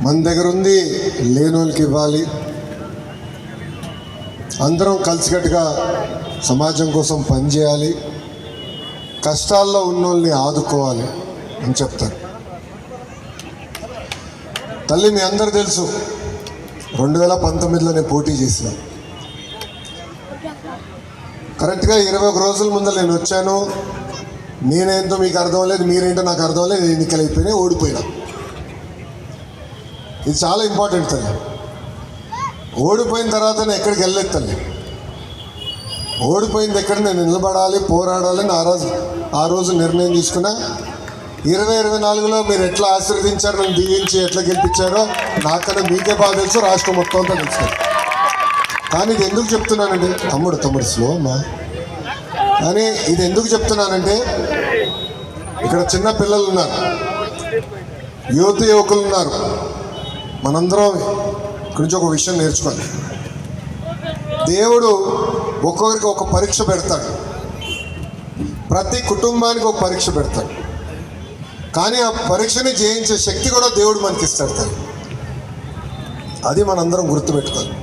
మన దగ్గర ఉంది లేనోళ్ళకి ఇవ్వాలి. అందరం కలిసికట్టుగా సమాజం కోసం పనిచేయాలి, కష్టాల్లో ఉన్నోళ్ళని ఆదుకోవాలి అని చెప్తారు. తల్లి మీ అందరు తెలుసు, 2019లో నేను పోటీ చేసిన. కరెక్ట్గా 21 రోజుల ముందు నేను వచ్చాను. నేనేంటో మీకు అర్థం లేదు, మీరేంటో నాకు అర్థం లేదు. నేను ఎన్నికలైపోయినా ఓడిపోయినా. ఇది చాలా ఇంపార్టెంట్ తల్లి. ఓడిపోయిన తర్వాత నేను ఎక్కడికి వెళ్ళలేదు తల్లి. ఓడిపోయింది ఎక్కడ నేను నిలబడాలి, పోరాడాలని ఆ రోజు నిర్ణయం తీసుకున్నా. 2024లో మీరు ఎట్లా ఆశీర్వదించారు, నన్ను దీవించి ఎట్లా గెలిపించారో నాకన్నా మీకే బాగా తెలుసు, రాష్ట్రం మొత్తం అంతా తెలుసు. కానీ ఇది ఎందుకు చెప్తున్నానంటే, తమ్ముడు స్లో అమ్మా. కానీ ఇది ఎందుకు చెప్తున్నానంటే, ఇక్కడ చిన్న పిల్లలు ఉన్నారు, యువకులు ఉన్నారు. మనందరం ఇక్కడి నుంచి ఒక విషయం నేర్చుకోవాలి. దేవుడు ఒక్కొక్కరికి ఒక పరీక్ష పెడతాడు, ప్రతి కుటుంబానికి ఒక పరీక్ష పెడతాడు. కానీ ఆ పరీక్షని జయించే శక్తి కూడా దేవుడు మనకి ఇస్తాడు. అది మనందరం గుర్తుపెట్టుకోవాలి.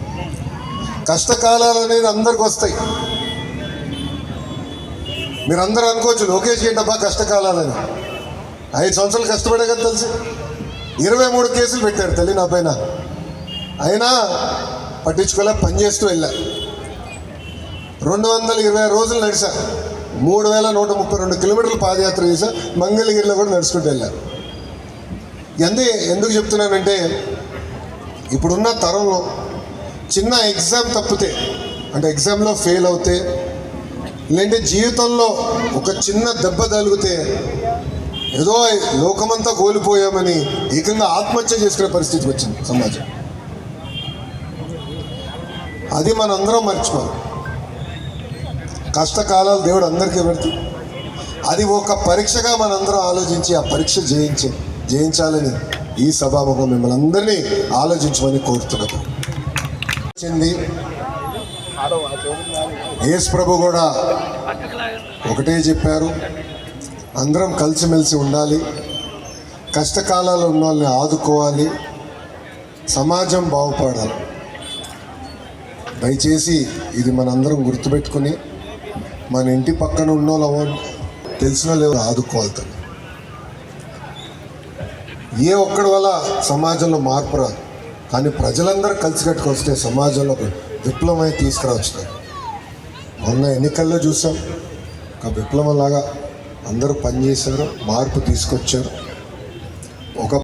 కష్టకాలాలు అనేది అందరికి వస్తాయి. మీరందరూ అనుకోవచ్చు, లోకేష్ ఏంటబ్బా కష్టకాలాలని. 5 సంవత్సరాలు కష్టపడే కదా తెలిసి 23 కేసులు పెట్టారు తల్లి నా పైన. అయినా పట్టించుకోలే, పనిచేస్తూ వెళ్ళా. 220 రోజులు నడిచా, 3132 కిలోమీటర్లు పాదయాత్ర చేశా. మంగళగిరిలో కూడా నడుచుకుంటూ వెళ్ళా. ఎందుకు చెప్తున్నానంటే, ఇప్పుడున్న తరంలో చిన్న ఎగ్జామ్ తప్పితే, అంటే ఎగ్జామ్లో ఫెయిల్ అవుతే, లేదంటే జీవితంలో ఒక చిన్న దెబ్బ తగిలితే ఏదో లోకమంతా కోల్పోయామని ఏకంగా ఆత్మహత్య చేసుకునే పరిస్థితికి వచ్చింది సమాజం. అది మనందరం మర్చిపోవాలి. కష్టకాలాలు దేవుడు అందరికీ పెడుతుంది. అది ఒక పరీక్షగా మనందరం ఆలోచించి ఆ పరీక్ష జయించాలని ఈ సభాముఖం మిమ్మల్ని అందరినీ ఆలోచించమని కోరుతున్నాను. యేసు ప్రభు కూడా ఒకటే చెప్పారు, అందరం కలిసిమెలిసి ఉండాలి, కష్టకాలాల్లో ఉన్న వాళ్ళని ఆదుకోవాలి, సమాజం బాగుపడాలి. దయచేసి ఇది మనందరం గుర్తుపెట్టుకుని మన ఇంటి పక్కన ఉన్న వాళ్ళు తెలిసిన వాళ్ళు ఆదుకోవాలి. ఏ ఒక్కడి వల్ల సమాజంలో మార్పు రాదు, కానీ ప్రజలందరూ కలిసికట్టుకు వస్తే సమాజంలో ఒక విప్లవం అయితే తీసుకురావచ్చు. మొన్న ఎన్నికల్లో చూసాం, ఒక విప్లవం లాగా అందరూ పనిచేశారు, మార్పు తీసుకొచ్చారు. ఒక